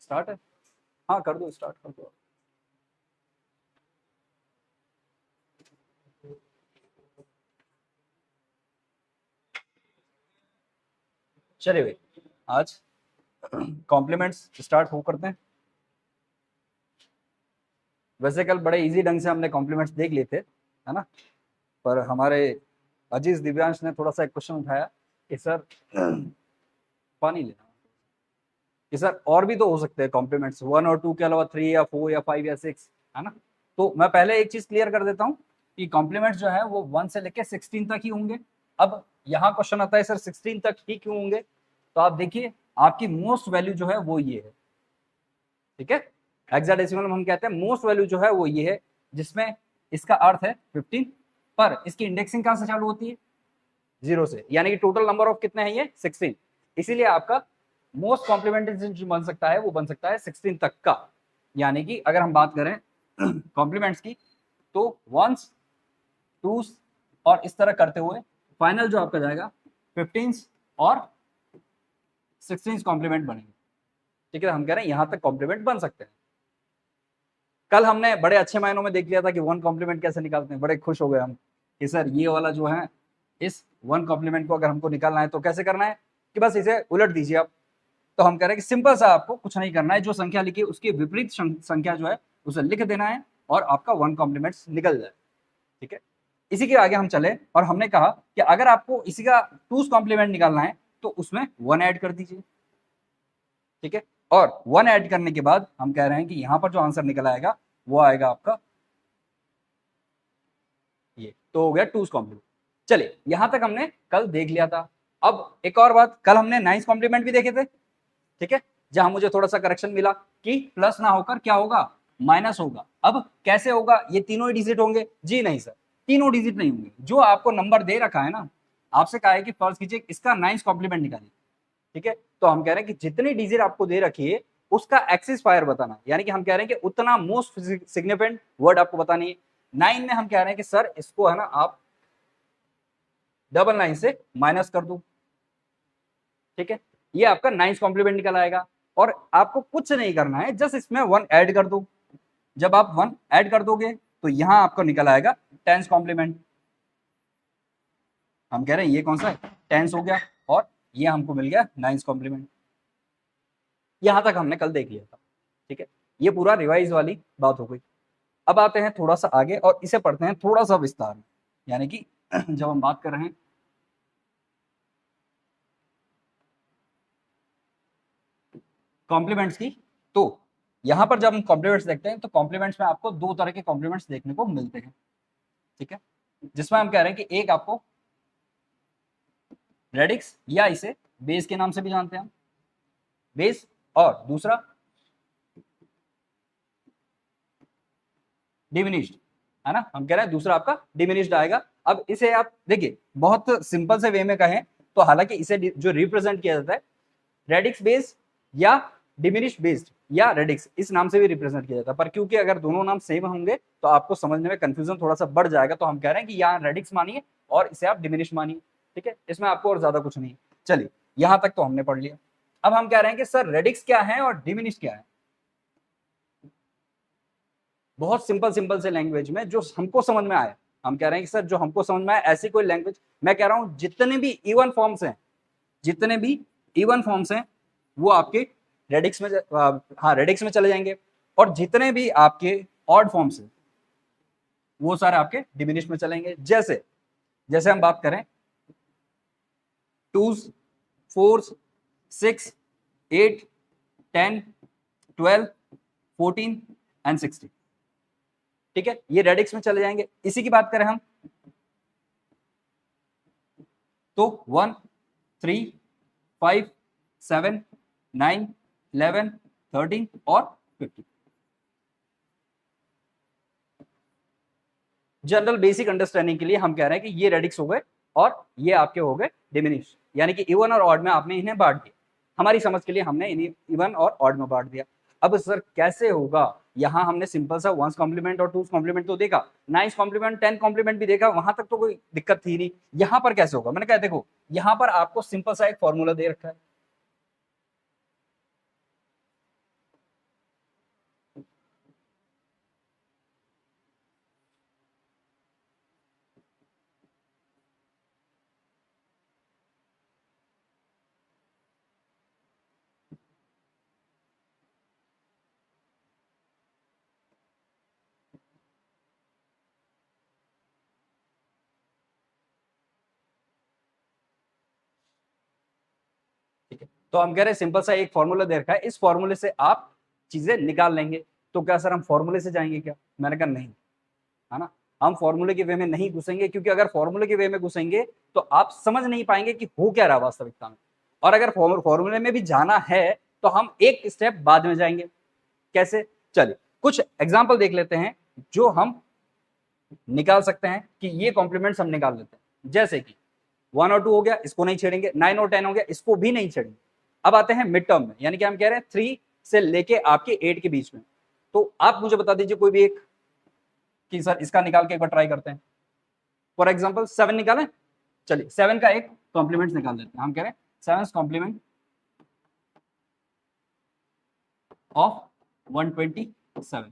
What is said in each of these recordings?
Start है? हाँ कर दो, स्टार्ट कर दो। चलिए भाई, आज कॉम्प्लीमेंट्स स्टार्ट हो करते हैं। वैसे कल बड़े इजी ढंग से हमने कॉम्प्लीमेंट्स देख लिए थे, है ना? पर हमारे अजीज दिव्यांश ने थोड़ा सा एक क्वेश्चन उठाया कि सर पानी लेना, कि सर और भी तो हो सकते हैं कॉम्प्लीमेंट्स, 1 और 2 के अलावा 3 या 4 या 5 या 6, है ना? तो मैं पहले एक चीज क्लियर कर देता हूँ कि कॉम्प्लीमेंट्स जो है वो 1 से लेके 16 तक ही होंगे। अब यहाँ क्वेश्चन आता है सर 16 तक ही क्यों होंगे? तो आप देखिए, आपकी मोस्ट वैल्यू जो है वो ये है, ठीक है? हेक्साडेसिमल में हम कहते हैं मोस्ट वैल्यू जो है वो ये है, जिसमें इसका अर्थ है 15, पर इसकी इंडेक्सिंग कहां से चालू होती है? 0 से, यानी कि टोटल नंबर ऑफ कितने हैं ये? 16। इसीलिए आपका मोस्ट कॉम्प्लीमेंट्री जो बन सकता है वो बन सकता है 16 तक का। यानी कि अगर हम बात करें कॉम्प्लीमेंट्स की, तो वंस, टूस और इस तरह करते हुए फाइनल जो आपका जाएगा 15 और 16 कॉम्प्लीमेंट बनेंगे। ठीक है, हम कह रहे हैं यहां तक कॉम्प्लीमेंट बन सकते हैं। कल हमने बड़े अच्छे मायनों में देख लिया था कि 1 कॉम्प्लीमेंट कैसे निकालते हैं, बड़े खुश हो गए हम कि सर ये वाला जो है, इस 1 कॉम्प्लीमेंट को अगर हमको निकालना है तो कैसे करना है कि बस इसे उलट दीजिए आप। तो हम कह रहे हैं कि सिंपल सा, आपको कुछ नहीं करना है, जो संख्या लिखी है उसकी विपरीत संख्या जो है उसे लिख देना है और आपका 1 कॉम्प्लीमेंट निकल जाए। ठीक है, इसी के आगे हम चले और हमने कहा कि अगर आपको इसी का 2's कॉम्प्लीमेंट निकालना है तो उसमें 1 ऐड कर दीजिए। ठीक है, और 1 ऐड करने के बाद हम कह रहे हैं कि यहां पर जो आंसर निकल आएगा वो आएगा आपका ये, तो हो गया 2's कॉम्प्लीमेंट। चलिए, यहां तक हमने कल देख लिया था। अब एक और बात, कल हमने 9th कॉम्प्लीमेंट भी देखे थे, ठीक है, जहां मुझे थोड़ा सा करेक्शन मिला कि प्लस ना होकर क्या होगा? माइनस होगा। अब कैसे होगा? ये तीनों ही डिजिट होंगे? जी नहीं सर, तीनों डिजिट नहीं होंगे। जो आपको नंबर दे रखा है ना, आपसे कहा है कि फर्ज कीजिए इसका 9th कॉम्प्लीमेंट निकालिए, ठीक है? तो हम कह रहे हैं कि जितनी डिजिट आपको दे रखी है उसका एक्सिस फायर बताना, यानी कि हम कह रहे हैं कि उतना मोस्ट सिग्निफिकेंट वर्ड आपको बतानी है। 9 में हम कह रहे हैं कि सर इसको है ना आप डबल 9 से माइनस कर दो, ठीक है? ये आपका 9th कॉम्प्लीमेंट निकल आएगा और आपको कुछ नहीं करना है, जस्ट इसमें 1 ऐड कर दो। जब आप 1 ऐड कर दोगे तो यहां आपको निकल आएगा 10th कॉम्प्लीमेंट। हम कह रहे हैं ये कौन सा है? 10th हो गया और ये हमको मिल गया 9th कॉम्प्लीमेंट। यहां तक हमने कल देख लिया था, ठीक है? ये पूरा रिवाइज वाली बात हो गई। अब आते हैं थोड़ा सा आगे और इसे पढ़ते हैं थोड़ा सा विस्तार में, यानी कि जब हम बात कर रहे हैं कॉम्प्लीमेंट्स की, तो यहां पर जब हम कॉम्प्लीमेंट्स देखते हैं तो कॉम्प्लीमेंट्स में आपको 2 तरह के कॉम्प्लीमेंट्स देखने को मिलते हैं, ठीक है? जिसमें हम कह रहे हैं कि एक आपको रेडिक्स, या इसे बेस के नाम से भी जानते हैं, बेस, और दूसरा डिमिनिश्ड, है ना? हम कह रहे हैं दूसरा आपका डिमिनिश्ड आएगा। अब इसे आप देखिए, बहुत सिंपल से वे में कहें तो, हालांकि इसे जो रिप्रेजेंट किया जाता है रेडिक्स बेस या डिमिनिश्ड बेस्ड या रेडिक्स, इस नाम से भी रिप्रेजेंट किया जाता है, पर क्योंकि अगर दोनों नाम सेम होंगे तो आपको समझने में कंफ्यूजन थोड़ा सा बढ़ जाएगा, तो हम कह रहे हैं कि यहाँ रेडिक्स मानिए और इसे आप डिमिनिश्ड मानिए, ठीक है? इसमें आपको और ज्यादा कुछ नहीं। चलिए, यहां तक तो हमने पढ़ लिया। अब हम कह रहे हैं कि सर रेडिक्स क्या है और डिमिनिश्ड क्या है? बहुत सिंपल सिंपल से लैंग्वेज में जो हमको समझ में आया, हम कह रहे हैं कि सर जो हमको समझ में आया ऐसी कोई लैंग्वेज, मैं कह रहा हूं जितने भी इवन फॉर्म्स हैं, जितने भी इवन फॉर्म्स हैं वो आपके रेडिक्स में, हाँ रेडिक्स में चले जाएंगे, और जितने भी आपके ऑड फॉर्म्स हैं वो सारे आपके डिमिनिश में चलेंगे। जैसे जैसे हम बात करें 2s, 4s, 6, 8, 10, 12, 14 एंड 16, ठीक है? ये रेडिक्स में चले जाएंगे। इसी की बात करें हम तो 1, 3, 5, 7, 9, 11, 13 और 15। जनरल बेसिक अंडरस्टैंडिंग के लिए हम कह रहे हैं कि ये रेडिक्स हो गए और ये आपके हो गए डिमिनिश, यानी कि इवन और ऑड में आपने इन्हें बांट दिया। हमारी समझ के लिए हमने इन्हें इवन और ऑड में बांट दिया। अब सर कैसे होगा? यहां हमने सिंपल सा 1's कॉम्प्लीमेंट और 2's कॉम्प्लीमेंट तो देखा, 9th कॉम्प्लीमेंट 10th कॉम्प्लीमेंट भी देखा, वहां तक तो कोई दिक्कत थी नहीं। यहां पर कैसे होगा? मैंने कहा देखो, यहां पर आपको सिंपल सा एक फॉर्मूला दे रखा है, तो हम कह रहे हैं सिंपल सा एक फॉर्मूला दे रखा है, इस फॉर्मूले से आप चीजें निकाल लेंगे। तो क्या सर हम फॉर्मूले से जाएंगे क्या? मैंने कहा नहीं, है ना, हम फॉर्मूले के वे में नहीं घुसेंगे, क्योंकि अगर फॉर्मूले के वे में घुसेंगे तो आप समझ नहीं पाएंगे कि हो क्या रहा वास्तविकता में। और अगर फॉर्मूले में भी जाना है तो हम एक स्टेप बाद में जाएंगे। कैसे? चलिए कुछ एग्जाम्पल देख लेते हैं जो हम निकाल सकते हैं कि ये कॉम्प्लीमेंट्स हम निकाल लेते हैं। जैसे कि 1 और 2 हो गया, इसको नहीं छेड़ेंगे। 9 और 10 हो गया, इसको भी नहीं छेड़ेंगे। अब आते हैं मिड टर्म में, यानी कि हम कह रहे हैं 3 से लेके आपके 8 के बीच में। तो आप मुझे बता दीजिए कोई भी एक कि सर इसका निकाल के एक बार ट्राई करते हैं। फॉर एग्जाम्पल 7 निकालें। चलिए 7 का एक कॉम्प्लीमेंट निकाल देते हैं। हम कह रहे हैं 7 कॉम्प्लीमेंट ऑफ 127।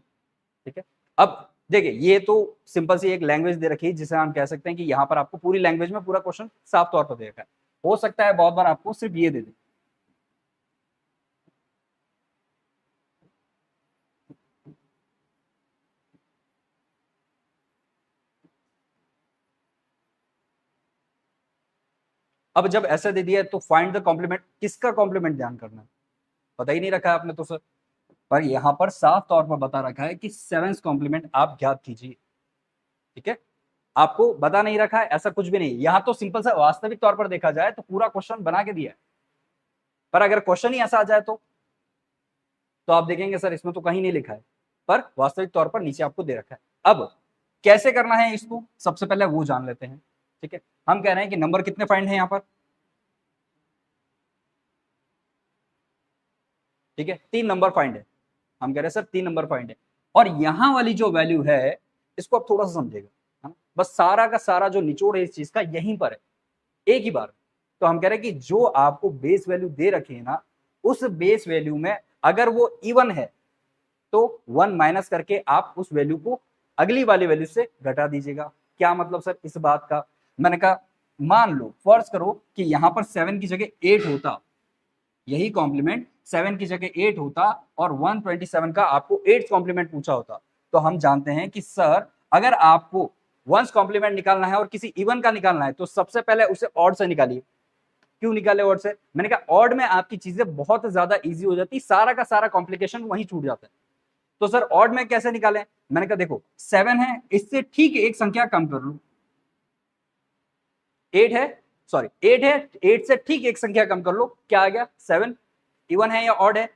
ठीक है, अब देखिए ये तो सिंपल सी एक लैंग्वेज दे रखी है जिसे हम कह सकते हैं कि यहाँ पर आपको पूरी लैंग्वेज में पूरा क्वेश्चन साफ तौर पर दे रखा है। हो सकता है बहुत बार आपको सिर्फ ये दे दे। अब जब ऐसा दे दिया है तो फाइंड द कॉम्प्लीमेंट, किसका कॉम्प्लीमेंट ध्यान करना है, पता ही नहीं रखा है आपने तो सर। पर यहाँ पर साफ तौर पर बता रखा है कि 7th कॉम्प्लीमेंट आप ज्ञात कीजिए। ठीक है, आपको बता नहीं रखा है ऐसा कुछ भी नहीं। यहाँ तो सिंपल सा वास्तविक तौर पर देखा जाए तो पूरा क्वेश्चन बना के दिया है, पर अगर क्वेश्चन ही ऐसा आ जाए तो आप देखेंगे सर इसमें तो कहीं नहीं लिखा है, पर वास्तविक तौर पर नीचे आपको दे रखा है। अब कैसे करना है इसको, सबसे पहले वो जान लेते हैं। ठीक है, हम कह रहे हैं कि नंबर कितने फाइंड है यहाँ पर? ठीक है, 3 नंबर फाइंड है। हम कह रहे हैं सर 3 नंबर फाइंड है, और यहां वाली जो वैल्यू है इसको आप थोड़ा सा समझेगा, है ना? बस सारा का सारा जो निचोड़ है इस चीज का यहीं पर है, एक ही बार। तो हम कह रहे हैं कि जो आपको बेस वैल्यू दे रखी है ना, उस बेस वैल्यू में अगर वो इवन है तो 1 माइनस करके आप उस वैल्यू को अगली वाली वैल्यू से घटा दीजिएगा। क्या मतलब सर इस बात का? मैंने कहा मान लो फर्ज करो कि यहां पर 7 की जगह 8 होता, यही कॉम्प्लीमेंट 7 की जगह 8 होता और 127 का आपको 8th कॉम्प्लीमेंट पूछा होता, तो हम जानते हैं कि सर अगर आपको 1st कॉम्प्लीमेंट निकालना है और किसी इवन का निकालना है तो सबसे पहले उसे ऑड से निकालिए। क्यों निकाले ऑड से? मैंने कहा ऑड में आपकी चीजें बहुत ज्यादा इजी हो जाती, सारा का सारा कॉम्प्लिकेशन वहीं छूट जाता है। तो सर ऑड में कैसे निकालें? मैंने कहा देखो 7 है, इससे ठीक एक संख्या कम कर लो। 8 है, सॉरी 8 है, 8 से ठीक एक संख्या कम कर लो। क्या आ गया? 7। इवन है या ऑड है?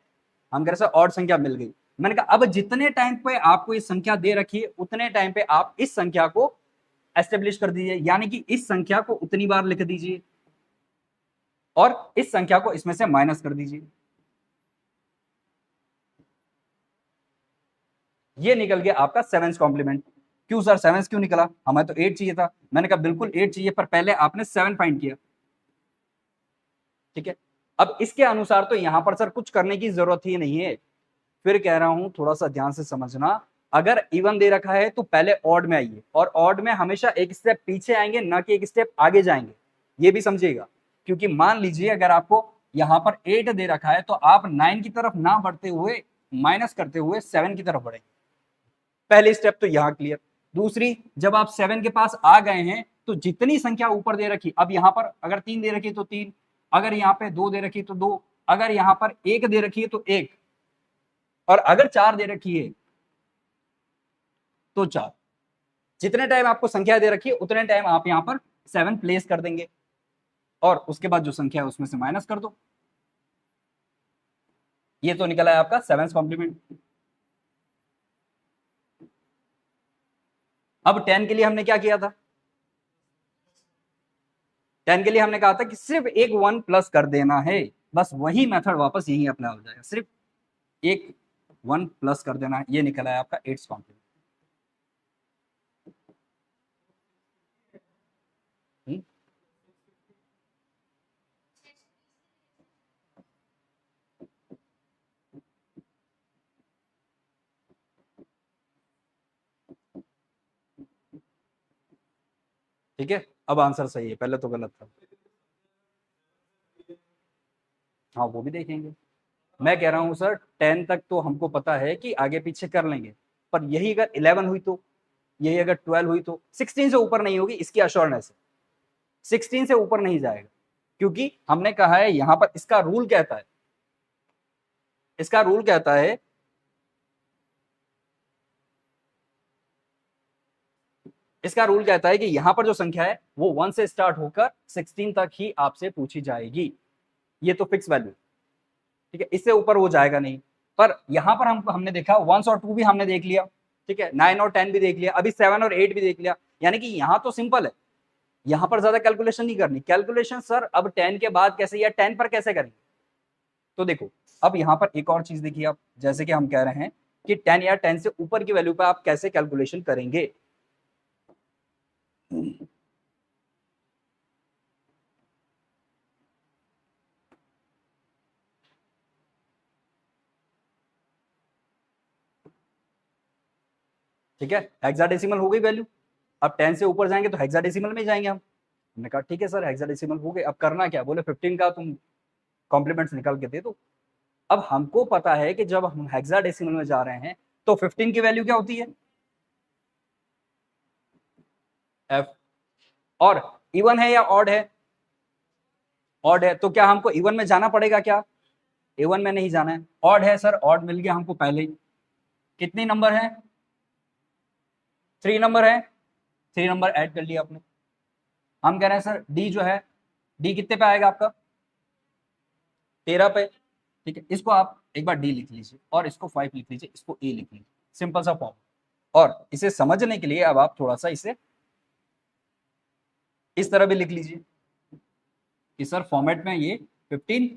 हम कह रहे हैं ऑड संख्या मिल गई। मैंने कहा अब जितने टाइम पे आपको ये संख्या दे रखी है उतने टाइम पे आप इस संख्या को एस्टेब्लिश कर दीजिए, यानी कि इस संख्या को उतनी बार लिख दीजिए और इस संख्या को इसमें से माइनस कर दीजिए। ये निकल गया आपका 7th कॉम्प्लीमेंट। क्यों सर 7th क्यों निकला? हमें तो 8 चाहिए था। मैंने कहा बिल्कुल 8 चाहिए, पर पहले आपने 7 फाइंड किया। ठीक है, अब इसके अनुसार तो यहां पर सर कुछ करने की जरूरत ही नहीं है। फिर कह रहा हूं थोड़ा सा ध्यान से समझना, अगर इवन दे रखा है तो पहले ऑड में आइए, और ऑड में हमेशा एक स्टेप पीछे आएंगे, ना कि एक स्टेप आगे जाएंगे। ये भी समझिएगा, क्योंकि मान लीजिए अगर आपको यहां पर 8 दे रखा है तो आप 9 की तरफ ना बढ़ते हुए माइनस करते हुए 7 की तरफ बढ़ेंगे। पहली स्टेप तो यहां क्लियर। दूसरी, जब आप 7 के पास आ गए हैं तो जितनी संख्या ऊपर दे रखी, अब यहां पर अगर 3 दे रखी तो 3, अगर यहाँ पे 2 दे रखी तो 2, अगर यहां पर 1 दे रखी है तो 1, और अगर 4 दे रखी है तो 4। जितने टाइम आपको संख्या दे रखी है उतने टाइम आप यहां पर 7 प्लेस कर देंगे, और उसके बाद जो संख्या है उसमें से माइनस कर दो। ये तो निकला है आपका 7th कॉम्प्लीमेंट। अब 10 के लिए हमने क्या किया था? 10 के लिए हमने कहा था कि सिर्फ एक 1 प्लस कर देना है, बस वही मेथड वापस यही अप्लाई हो जाएगा, सिर्फ एक 1 प्लस कर देना है। ये निकला है आपका 8th कॉम्प्लीमेंट। ठीक है, अब आंसर सही है, पहले तो गलत था। हाँ वो भी देखेंगे। मैं कह रहा हूँ सर 10 तक तो हमको पता है कि आगे पीछे कर लेंगे, पर यही अगर 11 हुई तो, यही अगर 12 हुई तो 16 से ऊपर नहीं होगी, इसकी अश्योरेंस है। 16 से ऊपर नहीं जाएगा। क्योंकि हमने कहा है यहां पर इसका रूल कहता है, इसका रूल कहता है इसका रूल कहता है कि यहां पर जो संख्या है वो 1 से स्टार्ट होकर 16 तक ही आपसे पूछी जाएगी। ये तो फिक्स वैल्यू, ठीक है, इससे ऊपर वो जाएगा नहीं। पर यहां पर हमने देखा 1 और 2 भी हमने देख लिया, ठीक है, 9 और 10 भी देख लिया, अभी 7 और 8 भी देख लिया। यानी कि यहां तो सिंपल है, यहां पर ज्यादा कैलकुलेशन नहीं करनी। कैलकुलेशन सर अब 10 के बाद कैसे या 10 पर कैसे करेंगे? तो देखो अब यहां पर एक और चीज देखिए आप, जैसे कि हम कह रहे हैं कि 10 या 10 से ऊपर की वैल्यू पर आप कैसे कैलकुलेशन करेंगे। ठीक है, हेक्साडेसिमल हो गई वैल्यू। अब 10 से ऊपर जाएंगे तो हेक्साडेसिमल में जाएंगे हम। हमने कहा ठीक है सर हेक्साडेसिमल हो गए, अब करना क्या? बोले 15 का तुम कॉम्प्लीमेंट्स निकाल के दे दो। अब हमको पता है कि जब हम हेक्साडेसिमल में जा रहे हैं तो 15 की वैल्यू क्या होती है? एफ। और इवन है या ऑड है? ऑड है, तो क्या हमको इवन में जाना पड़ेगा क्या? इवन में नहीं जाना है। ऑड है सर, ऑड मिल गया हमको पहले ही। कितने नंबर है? 3 नंबर है, 3 नंबर ऐड कर लिया आपने। हम कह रहे हैं सर डी जो है, डी कितने पे आएगा आपका? 13 पे। ठीक है, इसको आप एक बार डी लिख लीजिए और इसको 5 लिख लीजिए, इसको ए लिख लीजिए, सिंपल सा फॉर्म। और इसे समझने के लिए अब आप थोड़ा सा इसे इस तरह भी लिख लीजिए कि सर फॉर्मेट में ये 15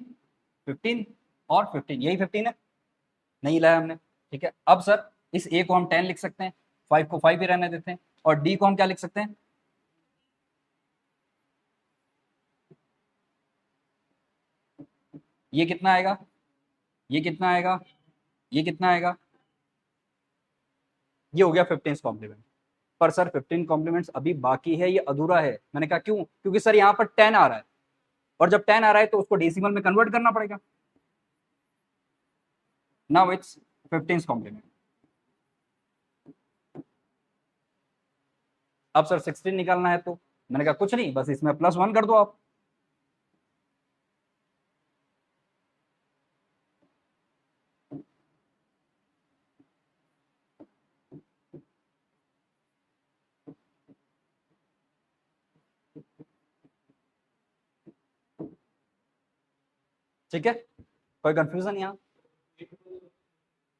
15 और 15, यही 15 है, नहीं लाया हमने। ठीक है, अब सर इस ए को हम 10 लिख सकते हैं, 5 को 5 ही रहने देते हैं, और डी को हम क्या लिख सकते हैं? ये कितना आएगा, ये कितना आएगा, ये कितना आएगा? ये हो गया 15 कॉम्प्लीमेंट। पर सर 15 कॉम्प्लीमेंट्स अभी बाकी है, ये अधूरा है। मैंने कहा क्यों? क्योंकि सर यहाँ पर 10 आ रहा है, और जब 10 आ रहा है तो उसको डेसिमल में कन्वर्ट करना पड़ेगा। Now it's 15 complement. अब सर 16 निकालना है, तो मैंने कहा कुछ नहीं, बस इसमें +1 कर दो आप। ठीक है, कोई कंफ्यूजन यहाँ?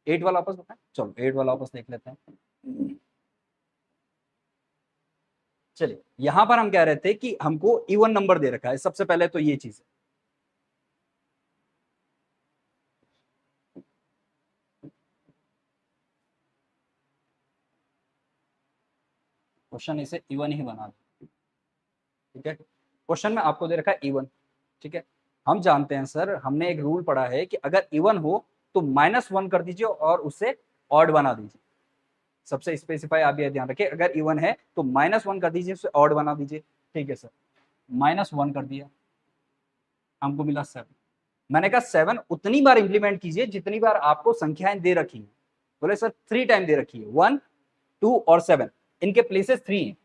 8 वाला वापस बताएं, चलो 8 वाला वापस देख लेते हैं। चलिए यहां पर हम कह रहे थे कि हमको इवन नंबर दे रखा है, सबसे पहले तो ये चीज है। क्वेश्चन इसे इवन ही बना दो। ठीक है, क्वेश्चन में आपको दे रखा है इवन। ठीक है, हम जानते हैं सर, हमने एक रूल पढ़ा है कि अगर इवन हो तो -1 कर दीजिए और उसे ऑड बना दीजिए। सबसे स्पेसिफाई आप ये ध्यान रखिए, अगर इवन है तो -1 कर दीजिए, उसे ऑड बना दीजिए। ठीक है सर, -1 कर दिया, हमको मिला 7। मैंने कहा 7 उतनी बार इंप्लीमेंट कीजिए जितनी बार आपको संख्याएं दे रखी हैं। बोले सर 3 टाइम दे रखी है, 1 2 और 7, इनके प्लेसेस 3 हैं,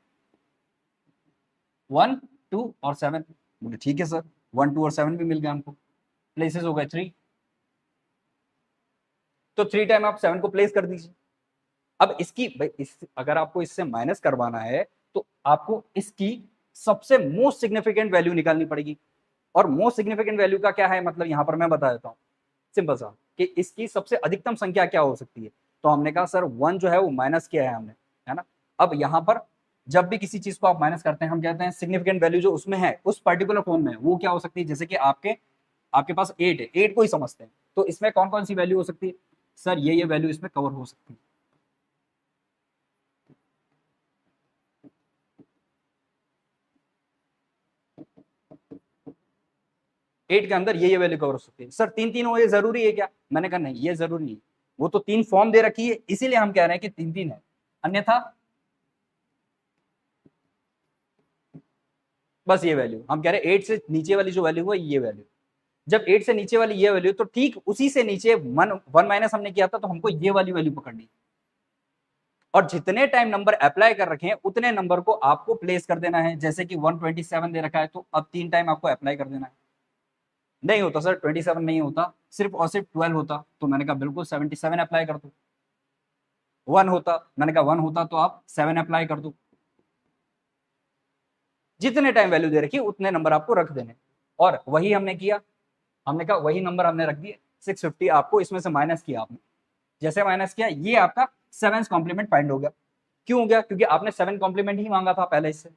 1 2 और 7। बोले ठीक है सर, 1 2 और 7 भी मिल गए हमको, प्लेसेस हो गए 3। तो 3 टाइम आप 7 को प्लेस कर दीजिए। अब इसकी अगर आपको इससे माइनस करवाना है तो आपको इसकी सबसे मोस्ट सिग्निफिकेंट वैल्यू निकालनी पड़ेगी। और मोस्ट सिग्निफिकेंट वैल्यू का क्या है मतलब, यहां पर मैं बता देता हूं सिंपल सा, कि इसकी सबसे अधिकतम संख्या क्या हो सकती है। तो हमने कहा सर 1 जो है वो माइनस किया है हमने, है ना। अब यहां पर जब भी किसी चीज को आप माइनस करते हैं, हम कहते हैं सिग्निफिकेंट वैल्यू जो उसमें है उस पर्टिकुलर फॉर्म में वो क्या हो सकती है। जैसे कि आपके आपके पास 8 है, 8 को ही समझते हैं, तो इसमें कौन कौन सी वैल्यू हो सकती है? सर ये वैल्यू इसमें कवर हो सकती है। 8 के अंदर ये वैल्यू कवर हो सकती है। सर 3 3 हो ये जरूरी है क्या? मैंने कहा नहीं, ये जरूरी नहीं, वो तो 3 फॉर्म दे रखी है, इसीलिए हम कह रहे हैं कि 3 3 है, अन्यथा बस ये वैल्यू। हम कह रहे हैं 8 से नीचे वाली जो वैल्यू है ये वैल्यू, जब 8 से नीचे वाली ये वैल्यू, तो ठीक उसी से नीचे 1 माइनस हमने किया था, तो हमको ये वाली वैल्यू पकड़नी। और जितने टाइम नंबर अप्लाई कर रखे हैं उतने नंबर को आपको प्लेस कर देना है। जैसे कि 127 दे रखा है तो अब 3 टाइम आपको अप्लाई कर देना है। नहीं होता सर, 27 नहीं होता, सिर्फ और सिर्फ 12 होता, तो मैंने कहा बिल्कुल 77 अप्लाई कर दो। 1 होता, मैंने कहा 1 होता तो आप 7 अप्लाई कर दो। जितने टाइम वैल्यू दे रखी उतने नंबर आपको रख देने, और वही हमने किया। हमने कहा वही नंबर हमने रख दिए। 650 आपको इसमें से माइनस किया आपने, जैसे माइनस किया ये आपका 7th कॉम्प्लीमेंट फाइंड हो गया। क्यों हो गया? क्योंकि आपने 7 कॉम्प्लीमेंट ही मांगा था पहले इससे,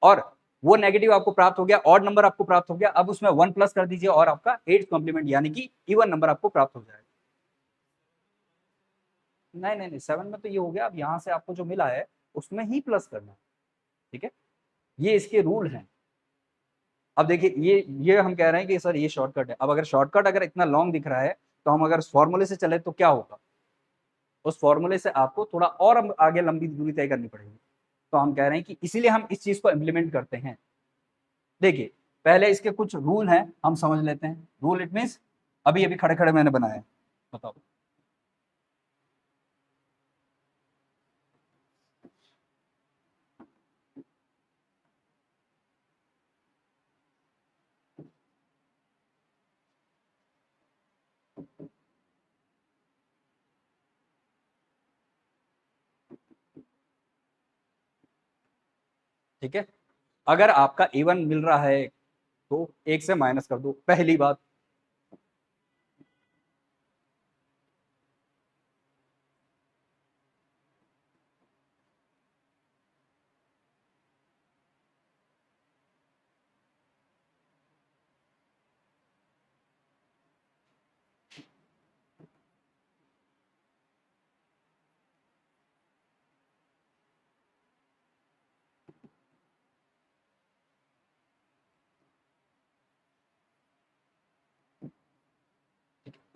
और वो नेगेटिव आपको प्राप्त हो गया, ऑड नंबर आपको प्राप्त हो गया। अब उसमें 1 प्लस कर दीजिए और आपका 8th कॉम्प्लीमेंट यानी कि इवन नंबर आपको प्राप्त हो जाएगा। नहीं नहीं नहीं, 7 में तो ये हो गया, अब यहां से आपको जो मिला है उसमें ही प्लस करना है। ठीक है, ये इसके रूल हैं। अब देखिए ये हम कह रहे हैं कि सर ये शॉर्टकट है। अब अगर शॉर्टकट अगर इतना लॉन्ग दिख रहा है तो हम अगर फॉर्मूले से चले तो क्या होगा? उस फॉर्मूले से आपको थोड़ा और आगे लंबी दूरी तय करनी पड़ेगी। तो हम कह रहे हैं कि इसीलिए हम इस चीज को इम्प्लीमेंट करते हैं। देखिए पहले इसके कुछ रूल हैं, हम समझ लेते हैं। रूल इट मीन्स अभी अभी खड़े खड़े मैंने बनाया है, बताओ। ठीक है, अगर आपका इवन मिल रहा है तो एक से माइनस कर दो, पहली बात।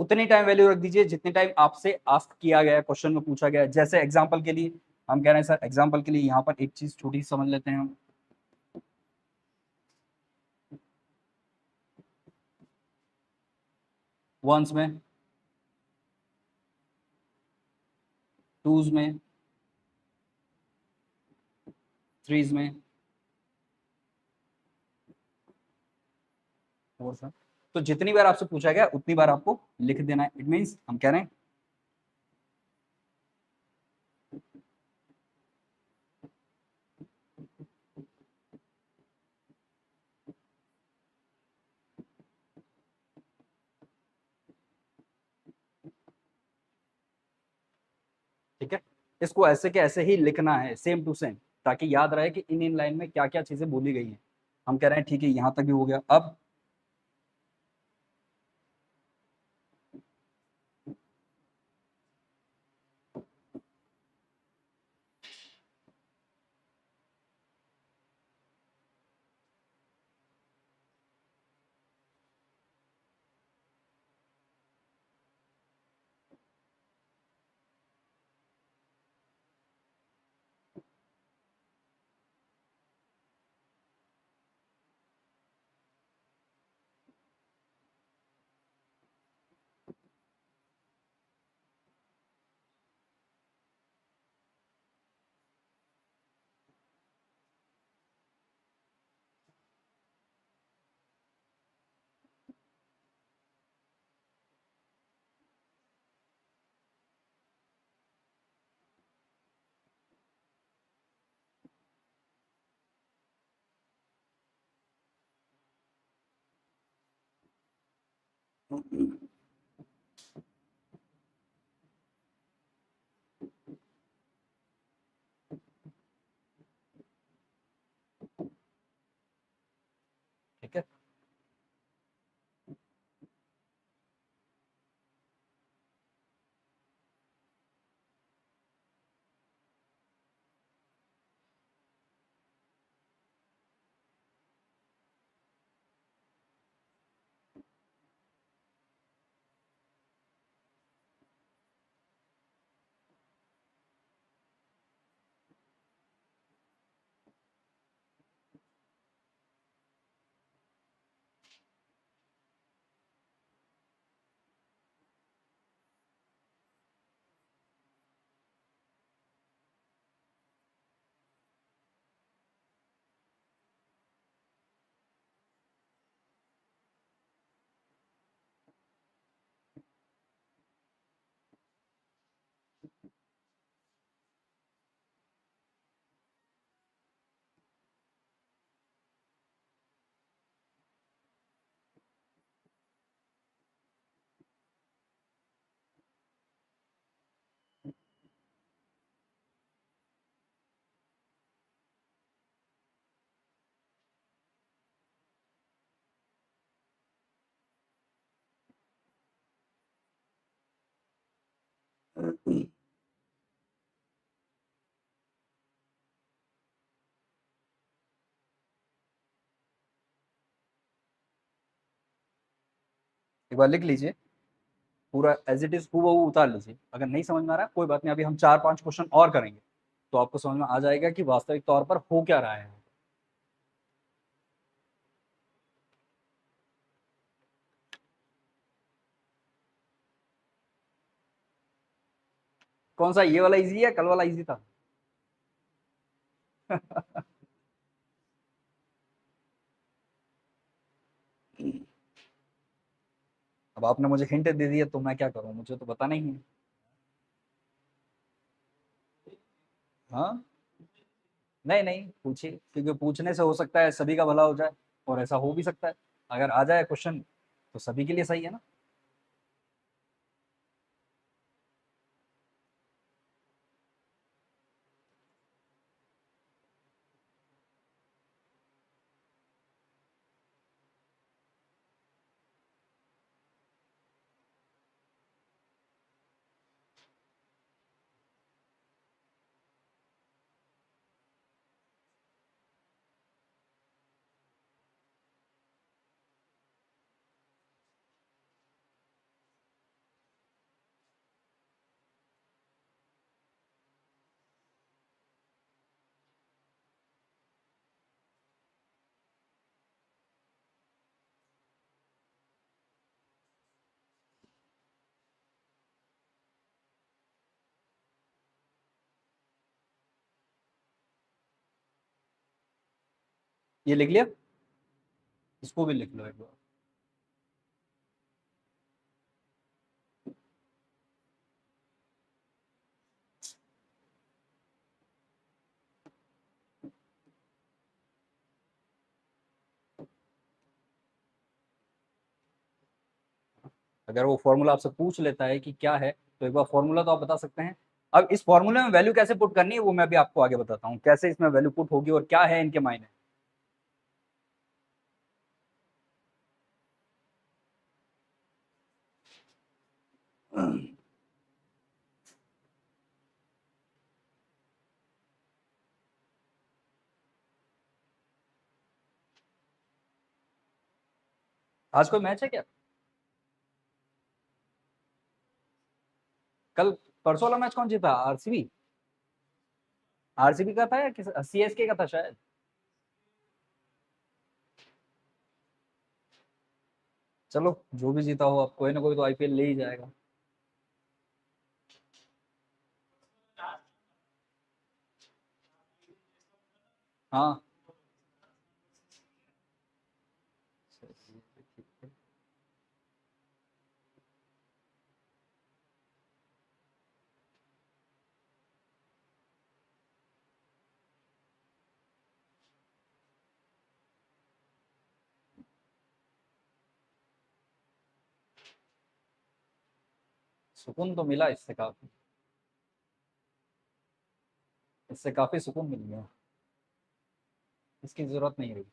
उतनी टाइम वैल्यू रख दीजिए जितनी टाइम आपसे आस्क किया गया, क्वेश्चन में पूछा गया। जैसे एग्जांपल के लिए हम कह रहे हैं सर, एग्जांपल के लिए यहाँ पर एक चीज छोटी सी समझ लेते हैं हम। वंस में, टूज में, थ्रीज में, और सर तो जितनी बार आपसे पूछा गया उतनी बार आपको लिख देना है। इट मीन्स हम कह रहे हैं ठीक है, इसको ऐसे के ऐसे ही लिखना है, सेम टू सेम, ताकि याद रहे कि इन लाइन में क्या क्या चीजें बोली गई हैं। हम कह रहे हैं ठीक है, यहां तक भी हो गया। अब ठीक है, एक बार लिख लीजिए, पूरा एज इट इज हूबहू उतार लीजिए। अगर नहीं समझ में आ रहा है कोई बात नहीं, अभी हम 4-5 क्वेश्चन और करेंगे तो आपको समझ में आ जाएगा कि वास्तविक तौर पर हो क्या रहा है। कौन सा, ये वाला इजी है, कल वाला इजी था? अब आपने मुझे हिंट दे दिया तो मैं क्या करूं, मुझे तो पता नहीं है। हाँ, नहीं नहीं पूछिए, क्योंकि पूछने से हो सकता है सभी का भला हो जाए, और ऐसा हो भी सकता है। अगर आ जाए क्वेश्चन तो सभी के लिए सही है ना। ये लिख लिया, इसको भी लिख लो एक बार। अगर वो फॉर्मूला आपसे पूछ लेता है कि क्या है, तो एक बार फॉर्मूला तो आप बता सकते हैं। अब इस फॉर्मूले में वैल्यू कैसे पुट करनी है वो मैं भी आपको आगे बताता हूँ, कैसे इसमें वैल्यू पुट होगी और क्या है इनके मायने। आज कोई मैच है क्या? कल, परसों वाला मैच कौन जीता, आरसीबी? आरसीबी का था या किस, सीएसके का था शायद। चलो जो भी जीता हो, अब कोई ना कोई तो आईपीएल ले ही जाएगा। हाँ, सुकून तो मिला इससे काफी, इससे काफी सुकून मिल गया, इसकी जरूरत नहीं रही।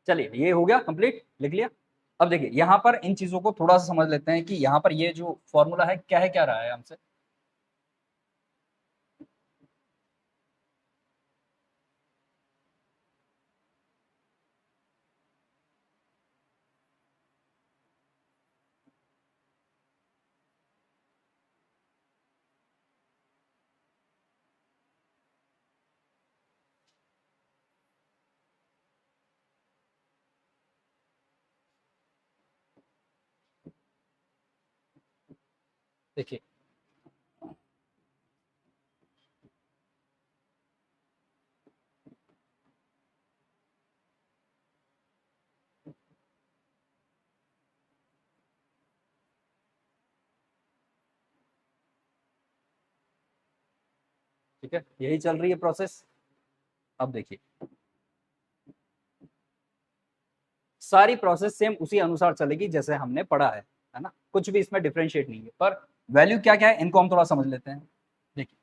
चलिए ये हो गया कंप्लीट, लिख लिया। अब देखिए यहाँ पर इन चीजों को थोड़ा सा समझ लेते हैं कि यहाँ पर ये जो फॉर्मूला है क्या रहा है हमसे। देखिए, ठीक है, यही चल रही है प्रोसेस। अब देखिए, सारी प्रोसेस सेम उसी अनुसार चलेगी जैसे हमने पढ़ा है ना, कुछ भी इसमें डिफरेंशिएट नहीं है। पर वैल्यू क्या क्या है इनको हम थोड़ा समझ लेते हैं। देखिए,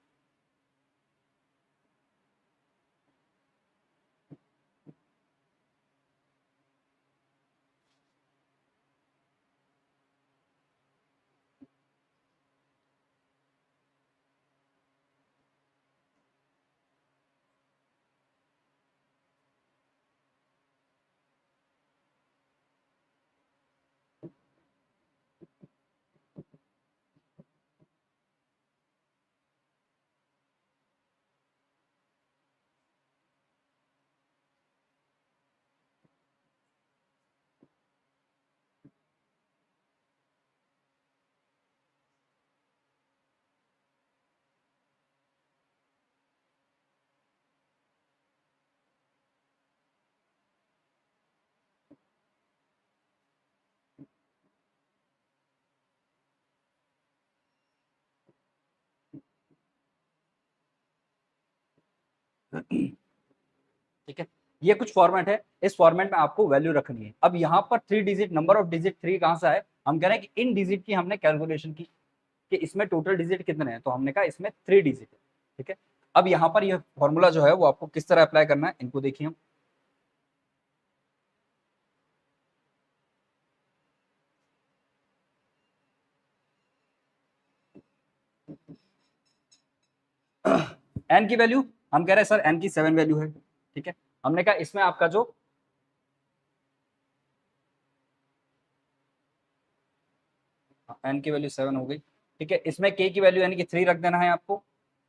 ठीक है, ये कुछ फॉर्मेट है, इस फॉर्मेट में आपको वैल्यू रखनी है। अब यहाँ पर 3 डिजिट, नंबर ऑफ डिजिट 3 कहाँ से आए, हम कह रहे हैं कि इन डिजिट की हमने कैलकुलेशन की कि इसमें टोटल डिजिट कितने हैं, तो हमने कहा इसमें 3 डिजिट है। ठीक है, अब यहाँ पर यह फॉर्मूला जो है वो आपको किस तरह अप्लाई करना है, इनको देखिए हम। एन की वैल्यू हम कह रहे हैं सर एन की 7 वैल्यू है। ठीक है, हमने कहा इसमें आपका जो एन की वैल्यू 7 हो गई। ठीक है, इसमें के की वैल्यू यानी कि 3 रख देना है आपको।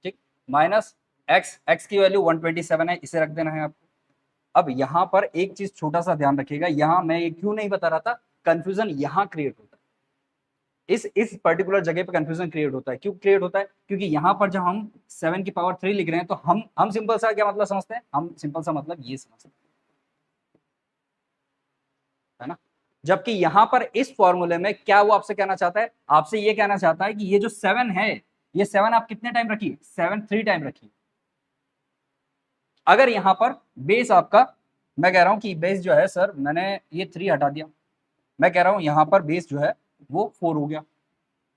ठीक, माइनस एक्स की वैल्यू 127 है, इसे रख देना है आपको। अब यहाँ पर एक चीज छोटा सा ध्यान रखिएगा, यहाँ मैं ये क्यों नहीं बता रहा था, कंफ्यूजन यहाँ क्रिएट होता है, इस पर्टिकुलर जगह पे कंफ्यूजन क्रिएट होता है। क्यों क्रिएट होता है, क्योंकि यहाँ पर जब हम 7 की पावर 3 लिख रहे हैं तो हम सिंपल सा क्या मतलब समझते हैं, हम सिंपल सा मतलब ये समझते हैं, है ना। जबकि यहां पर इस फॉर्मूले में क्या वो आपसे कहना चाहता है, आपसे ये कहना चाहता है कि ये जो 7 है, ये 7 आप कितने टाइम रखिए, 7 3 टाइम रखिए। अगर यहां पर बेस आपका, मैं कह रहा हूं कि बेस जो है सर मैंने ये 3 हटा दिया, मैं कह रहा हूं यहां पर बेस जो है वो 4 हो गया।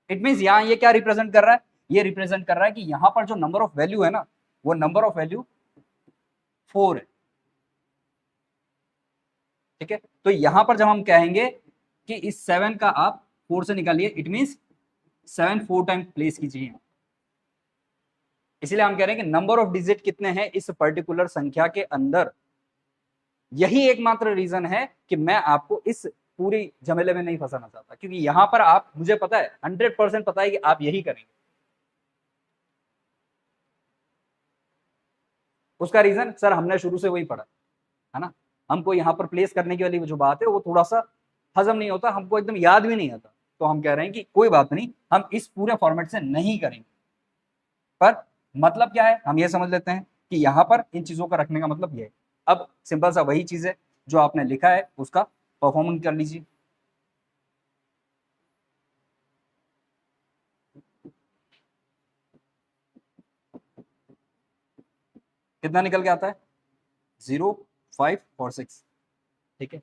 इट मीन यहां ये क्या रिप्रेजेंट कर रहा है, ये रिप्रेजेंट कर रहा है कि यहां पर जो नंबर ऑफ वैल्यू है ना, वो नंबर ऑफ वैल्यू 4 है। ठीक है, तो यहां पर जब हम कहेंगे कि इस 7 का आप 4 से निकालिए, इट मीन 7 4 टाइम प्लेस कीजिए। इसलिए हम कह रहे हैं कि नंबर ऑफ डिजिट कितने हैं इस पर्टिकुलर संख्या के अंदर, यही एकमात्र रीजन है कि मैं आपको इस पूरी झमेले में नहीं फंसाना चाहता, क्योंकि यहां पर आप, मुझे पता है 100% पता है कि आप यही करेंगे। उसका रीजन सर हमने शुरू से वही पढ़ा है ना, हमको यहां पर प्लेस करने की वाली जो बात है वो थोड़ा सा हजम नहीं होता, हमको एकदम याद भी नहीं आता, तो हम कह रहे हैं कि कोई बात नहीं, हम इस पूरे फॉर्मेट से नहीं करेंगे। पर मतलब क्या है, हम ये समझ लेते हैं कि यहां पर इन चीजों का रखने का मतलब ये है। अब सिंपल सा वही चीज है जो आपने लिखा है उसका परफॉर्मेंस कर लीजिए। कितना निकल के आता है, 0 5 और 6। ठीक है,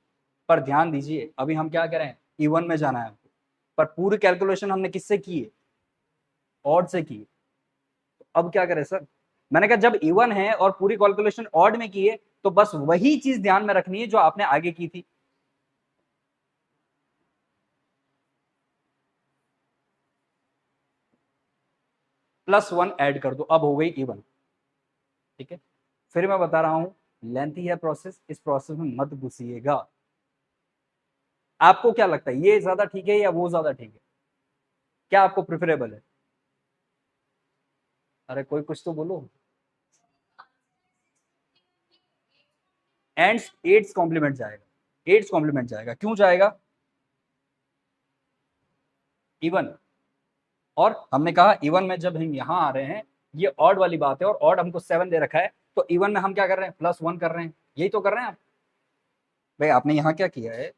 पर ध्यान दीजिए अभी हम क्या करें, इवन में जाना है हमको, पर पूरी कैलकुलेशन हमने किससे की है, ऑड से की है। तो अब क्या करें सर, मैंने कहा जब इवन है और पूरी कैलकुलेशन ऑड में की है तो बस वही चीज ध्यान में रखनी है जो आपने आगे की थी। +1 ऐड कर दो, अब हो गई इवन। ठीक है, फिर मैं बता रहा हूं लेंथी है प्रोसेस, इस प्रोसेस में मत घुसिएगा। आपको क्या लगता है ये ज्यादा ठीक है या वो ज्यादा ठीक है, क्या आपको प्रेफरेबल है, अरे कोई कुछ तो बोलो। एंड एट्स कॉम्प्लीमेंट जाएगा, एट्स कॉम्प्लीमेंट जाएगा, क्यों जाएगा, इवन। और हमने कहा इवन में जब हम यहां आ रहे हैं, ये ऑड वाली बात है और ऑड हमको 7 दे रखा है, तो इवन में हम क्या कर रहे हैं, +1 कर रहे हैं, यही तो कर रहे हैं आप। भाई आपने यहां क्या किया है,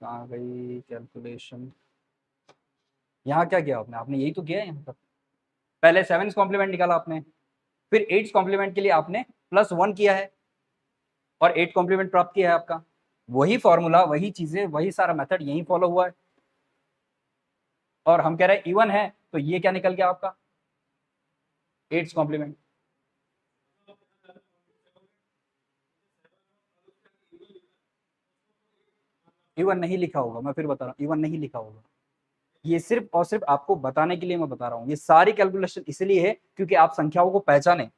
कहाँ गई कैलकुलेशन, यहाँ क्या किया आपने, आपने यही तो किया है यहाँ पर, पहले 7 कॉम्प्लीमेंट निकाला आपने, फिर 8 कॉम्प्लीमेंट के लिए आपने +1 किया है और 8 कॉम्प्लीमेंट प्राप्त किया है आपका, वही फॉर्मूला वही चीजें वही सारा मेथड यही फॉलो हुआ है। और हम कह रहे हैं इवन है तो ये क्या निकल गया आपका, 8 कॉम्प्लीमेंट। इवन नहीं लिखा होगा, मैं फिर बता रहा हूँ इवन नहीं लिखा होगा, ये सिर्फ और सिर्फ आपको बताने के लिए मैं बता रहा हूँ, ये सारी कैलकुलेशन इसलिए है क्योंकि आप संख्याओं को पहचाने।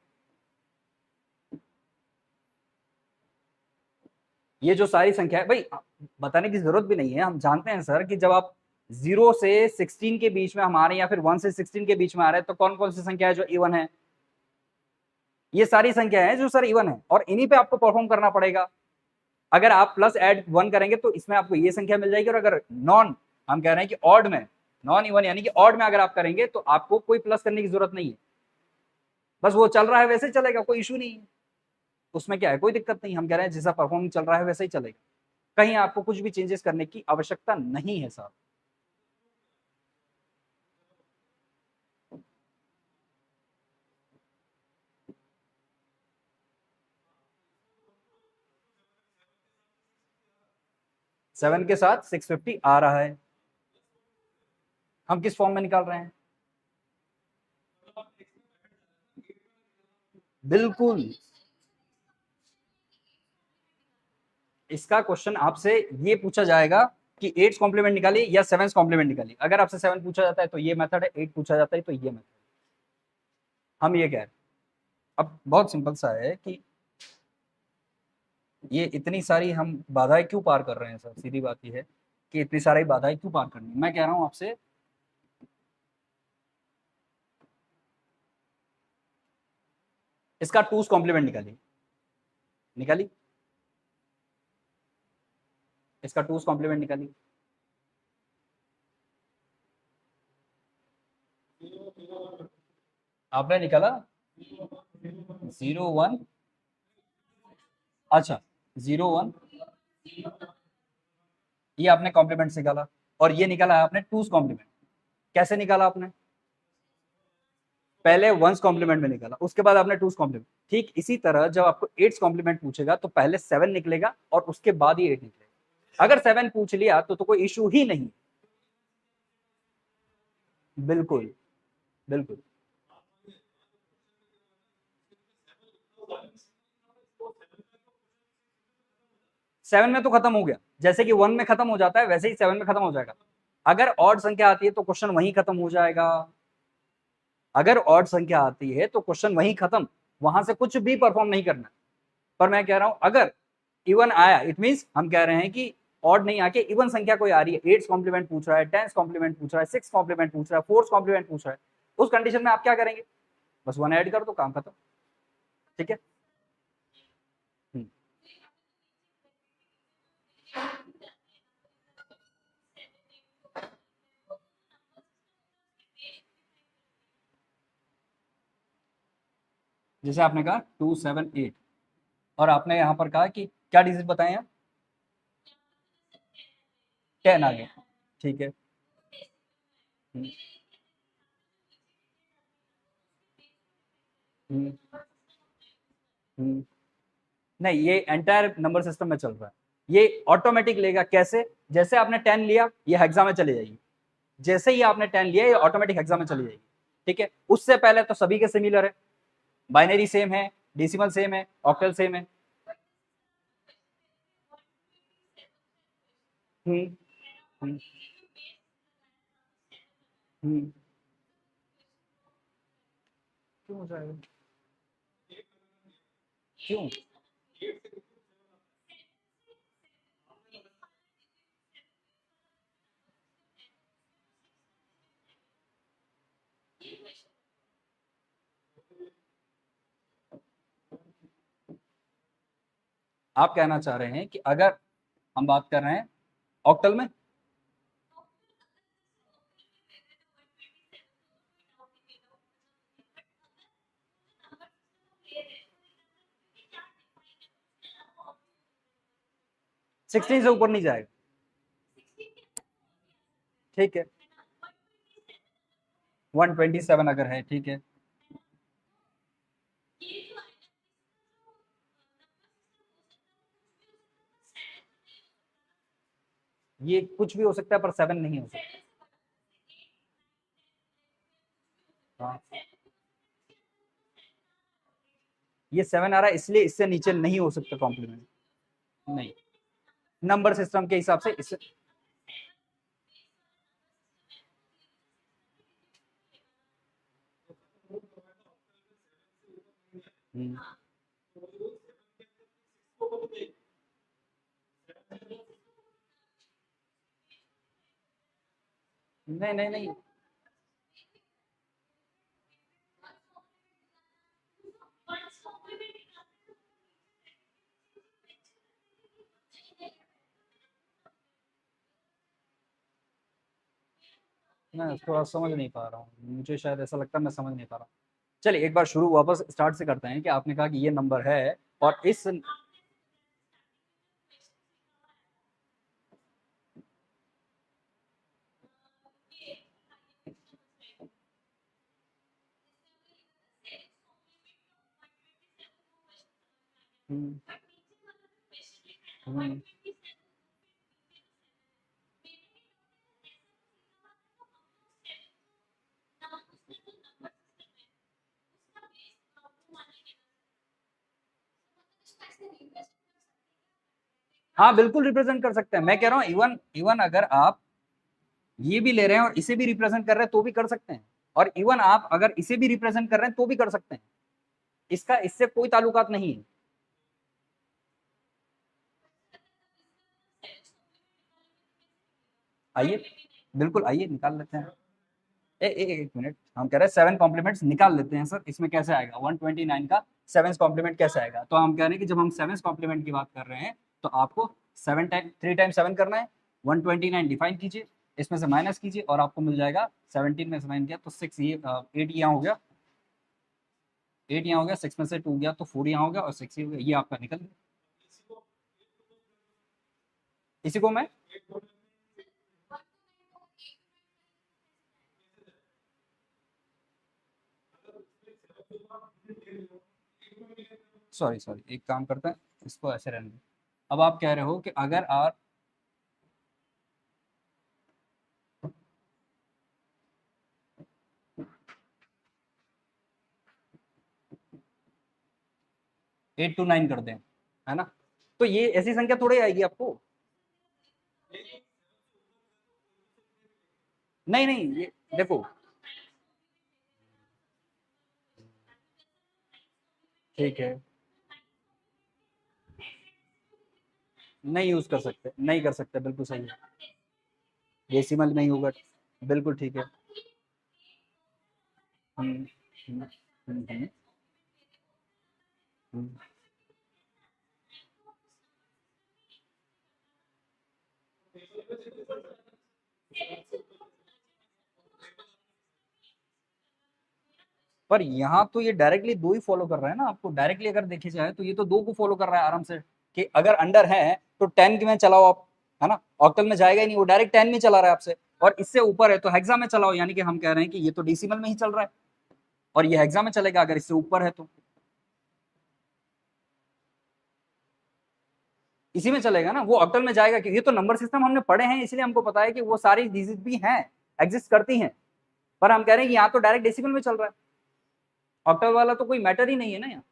ये जो सारी संख्या है भाई, बताने की जरूरत भी नहीं है, हम जानते हैं सर कि जब आप 0 से 16 के बीच में हम आ रहे हैं या फिर 1 से 16 के बीच में आ रहे हैं तो कौन कौन सी संख्या है जो इवन है, ये सारी संख्या है जो सर इवन है, और इन्हीं पे आपको परफॉर्म करना पड़ेगा। अगर आप +1 करेंगे तो इसमें आपको ये संख्या मिल जाएगी, और अगर नॉन, हम कह रहे हैं कि ऑड में, नॉन इवन यानी कि ऑड में अगर आप करेंगे तो आपको कोई प्लस करने की जरूरत नहीं है, बस वो चल रहा है वैसे चलेगा, कोई इशू नहीं है, उसमें क्या है कोई दिक्कत नहीं, हम कह रहे हैं जैसा परफॉर्म चल रहा है वैसे ही चलेगा। कहीं आपको कुछ भी चेंजेस करने की आवश्यकता नहीं है साहब। सेवन के साथ 650 आ रहा है, हम किस फॉर्म में निकाल रहे हैं? बिल्कुल, इसका क्वेश्चन आपसे ये पूछा जाएगा कि 8 कॉम्प्लीमेंट निकालिए या 7 कॉम्प्लीमेंट निकालिए। अगर आपसे 7 पूछा जाता है तो ये मेथड है, 8 पूछा जाता है तो ये मेथड। हम ये कह रहे हैं, अब बहुत सिंपल सा है कि ये इतनी सारी हम बाधाएं क्यों पार कर रहे हैं सर? सीधी बात ये है कि इतनी सारी बाधाएं क्यों पार करनी है। मैं कह रहा हूं आपसे, इसका 2's कॉम्प्लीमेंट निकालिए, निकालिए, इसका 2's कॉम्प्लीमेंट निकालिए। आपने निकाला 0 1, अच्छा 0 1, ये आपने कॉम्प्लीमेंट निकाला, और ये निकाला आपने 2's कॉम्प्लीमेंट। कैसे निकाला आपने? पहले 1's कॉम्प्लीमेंट में निकाला, उसके बाद आपने 2's कॉम्प्लीमेंट। ठीक इसी तरह जब आपको 8's कॉम्प्लीमेंट पूछेगा तो पहले 7 निकलेगा और उसके बाद ही 8 निकलेगा। अगर 7 पूछ लिया तो कोई इशू ही नहीं। बिल्कुल बिल्कुल, 7 में तो खत्म हो गया, जैसे कि 1 में खत्म हो जाता है वैसे ही 7 में खत्म हो जाएगा। अगर ऑड संख्या आती है तो क्वेश्चन वहीं खत्म हो जाएगा। अगर ऑड संख्या आती है तो क्वेश्चन वहीं खत्म, वहां से कुछ भी परफॉर्म नहीं करना। पर मैं कह रहा हूं अगर इवन आया, इट मींस हम कह रहे हैं कि ऑड नहीं आके इवन संख्या कोई आ रही है, 8 कॉम्प्लीमेंट पूछ रहा है, 10 कॉम्प्लीमेंट पूछ रहा है, 6 कॉम्प्लीमेंट पूछ रहा है, 4 कॉम्प्लीमेंट पूछ रहा है, उस कंडीशन में आप क्या करेंगे? बस 1 ऐड कर दो, काम खत्म। ठीक है। हम्म, जैसे आपने कहा 2 7 8, और आपने यहाँ पर कहा कि क्या डिजिट बताए हैं? 10 आ गए। ठीक है। हम्म, हम्म, हम्म। नहीं, ये एंटायर नंबर सिस्टम में चल रहा है, ये ऑटोमेटिक लेगा। कैसे? जैसे आपने 10 लिया, ये हेक्सा में चले जाएगी। जैसे ही आपने 10 लिया, ये ऑटोमेटिक हेक्सा में चली जाएगी। ठीक है। उससे पहले तो सभी के सिमिलर है, बाइनरी सेम है, डेसिमल सेम है, ऑक्टल सेम है। हम्म हम्म हम्म। क्यों हो जाएगा? क्यों? आप कहना चाह रहे हैं कि अगर हम बात कर रहे हैं ऑक्टल में, 16 से ऊपर नहीं जाएगा। ठीक है, 127 अगर है, ठीक है। ये कुछ भी हो सकता है पर 7 नहीं हो सकता। हाँ, ये 7 आ रहा है इसलिए इससे नीचे नहीं हो सकता कॉम्प्लीमेंट। नहीं, नंबर सिस्टम के हिसाब से इससे। हम्म, नहीं नहीं नहीं, मैं थोड़ा समझ नहीं पा रहा हूँ, मुझे शायद ऐसा लगता है मैं समझ नहीं पा रहा हूँ। चलिए एक बार शुरू वापस स्टार्ट से करते हैं कि आपने कहा कि ये नंबर है और इस। हम्म, हम्म, हाँ बिल्कुल रिप्रेजेंट कर सकते हैं। मैं कह रहा हूँ इवन इवन अगर आप ये भी ले रहे हैं और इसे भी रिप्रेजेंट कर रहे हैं तो भी कर सकते हैं, और इवन आप अगर इसे भी रिप्रेजेंट कर रहे हैं तो भी कर सकते हैं। इसका इससे कोई ताल्लुकात नहीं है। आइए, बिल्कुल आइए निकाल लेते हैं। एक मिनट, हम कह रहे हैं सेवन कॉम्प्लीमेंट्स निकाल लेते हैं सर, इसमें कैसे आएगा 129 का सेवन कॉम्प्लीमेंट कैसे आएगा। तो हम कह रहे हैं कि जब हम सेवन कॉम्प्लीमेंट की बात कर रहे हैं तो आपको seven time three time seven करना है, 129 डिफाइन कीजिए, इसमें से माइनस कीजिए और आपको मिल जाएगा 17 में से 9 गया तो 6, ये 8 यहाँ हो गया, 8 यहाँ हो गया, 6 में से 2 गया तो 4 यहाँ हो गया और 6 हो गया, ये आपका निकल गया। इसी को मैं सॉरी सॉरी एक काम करते हैं, इसको ऐसे रहने दें। अब आप कह रहे हो कि अगर आप 8 to 9 कर दें, है ना, तो ये ऐसी संख्या थोड़ी आएगी आपको। नहीं नहीं, ये देखो, ठीक है, नहीं यूज कर सकते, नहीं कर सकते, बिल्कुल सही है, डेसिमल में ही होगा, बिल्कुल ठीक है। हम्म, हम्म, हम्म, हम्म। पर यहाँ तो ये डायरेक्टली दो ही फॉलो कर रहा है ना, आपको डायरेक्टली अगर देखे जाए तो ये तो दो को फॉलो कर रहा है आराम से, कि अगर अंडर है तो 10 में चलाओ आप, है ना, ऑक्टल में जाएगा ही नहीं, वो डायरेक्ट 10 में चला रहा है आपसे, और इससे ऊपर है तो हेक्सा में चलाओ, यानी कि हम कह रहे हैं कि ये तो डेसिमल में ही चल रहा है और ये हेक्सा में चलेगा अगर इससे ऊपर है तो इसी में चलेगा ना, वो ऑक्टल में जाएगा, क्योंकि ये तो नंबर सिस्टम हमने पढ़े हैं इसलिए हमको पता है कि वो सारी डिजिट भी हैं, एग्जिस्ट करती हैं, पर हम कह रहे हैं कि यहाँ तो डायरेक्ट डेसिमल में चल रहा है, ऑक्टल वाला तो कोई मैटर ही नहीं है ना यहाँ।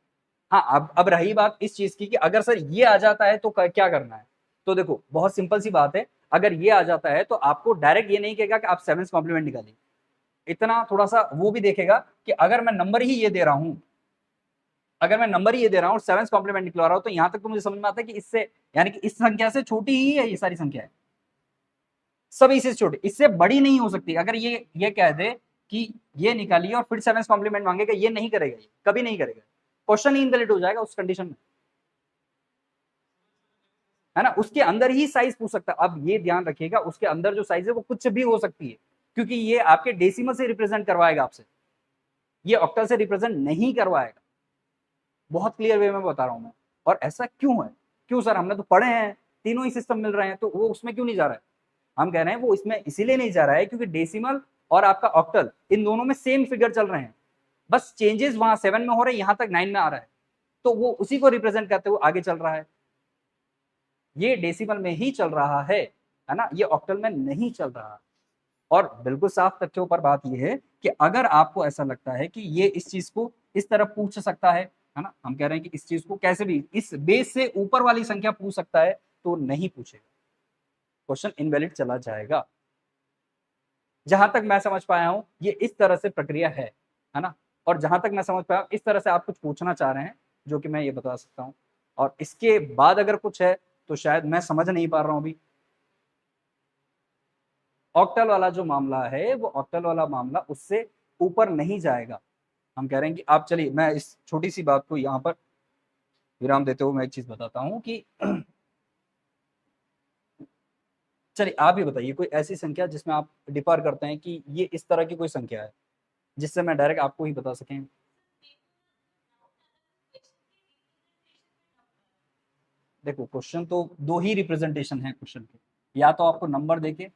हाँ, अब रही बात इस चीज की कि अगर सर ये आ जाता है तो क्या करना है, तो देखो बहुत सिंपल सी बात है, अगर ये आ जाता है तो आपको डायरेक्ट ये नहीं कहेगा कि आप सेवन कॉम्प्लीमेंट निकालिए, इतना थोड़ा सा वो भी देखेगा कि अगर मैं नंबर ही ये दे रहा हूं, अगर मैं नंबर ही ये दे रहा हूँ और सेवन कॉम्प्लीमेंट निकलवा रहा हूँ, तो यहां तक तो मुझे समझ में आता है कि इससे, यानी कि इस संख्या से छोटी ही है ये सारी संख्या है, सभी से छोटी, इससे बड़ी नहीं हो सकती। अगर ये कह दे कि ये निकालिए और फिर सेवन कॉम्प्लीमेंट मांगेगा, ये नहीं करेगा, ये कभी नहीं करेगा, क्वेश्चन ही इनवैलिड हो जाएगा उस कंडीशन में, है ना, उसके अंदर ही साइज पूछ सकता है। अब ये ध्यान रखिएगा, उसके अंदर जो साइज है वो कुछ भी हो सकती है, क्योंकि ये आपके डेसिमल से रिप्रेजेंट करवाएगा आपसे, ये ऑक्टल से रिप्रेजेंट नहीं करवाएगा, बहुत क्लियर वे में बता रहा हूं मैं। और ऐसा क्यों है, क्यों सर, हमने तो पढ़े हैं तीनों ही सिस्टम मिल रहे हैं, तो वो उसमें क्यों नहीं जा रहा है। हम कह रहे हैं वो इसमें इसीलिए नहीं जा रहा है क्योंकि डेसिमल और आपका ऑक्टल इन दोनों में सेम फिगर चल रहे हैं, बस चेंजेस वहां 7 में हो रहे हैं, यहां तक 9 में आ रहा है, तो वो उसी को रिप्रेजेंट करते हुए आगे चल रहा है, ये डेसिमल में ही चल रहा है ना, ये ऑक्टल में नहीं चल रहा। और बिल्कुल साफ तथ्यों पर बात यह है कि अगर आपको ऐसा लगता है कि ये इस चीज को इस तरह पूछ सकता है ना, हम कह रहे हैं कि इस चीज को कैसे भी इस बेस से ऊपर वाली संख्या पूछ सकता है, तो नहीं पूछेगा, क्वेश्चन इनवैलिड चला जाएगा। जहां तक मैं समझ पाया हूं ये इस तरह से प्रक्रिया है ना, और जहां तक मैं समझ पाया इस तरह से आप कुछ पूछना चाह रहे हैं, जो कि मैं ये बता सकता हूँ, और इसके बाद अगर कुछ है तो शायद मैं समझ नहीं पा रहा हूं अभी। ऑक्टल वाला जो मामला है वो ऑक्टल वाला मामला उससे ऊपर नहीं जाएगा। हम कह रहे हैं कि आप चलिए, मैं इस छोटी सी बात को यहाँ पर विराम देते हुए मैं एक चीज बताता हूँ कि चलिए आप ही बताइए कोई ऐसी संख्या जिसमें आप डिफर करते हैं कि ये इस तरह की कोई संख्या है, जिससे मैं डायरेक्ट आपको ही बता सकें। देखो क्वेश्चन तो दो ही रिप्रेजेंटेशन है क्वेश्चन के, या तो आपको नंबर देके,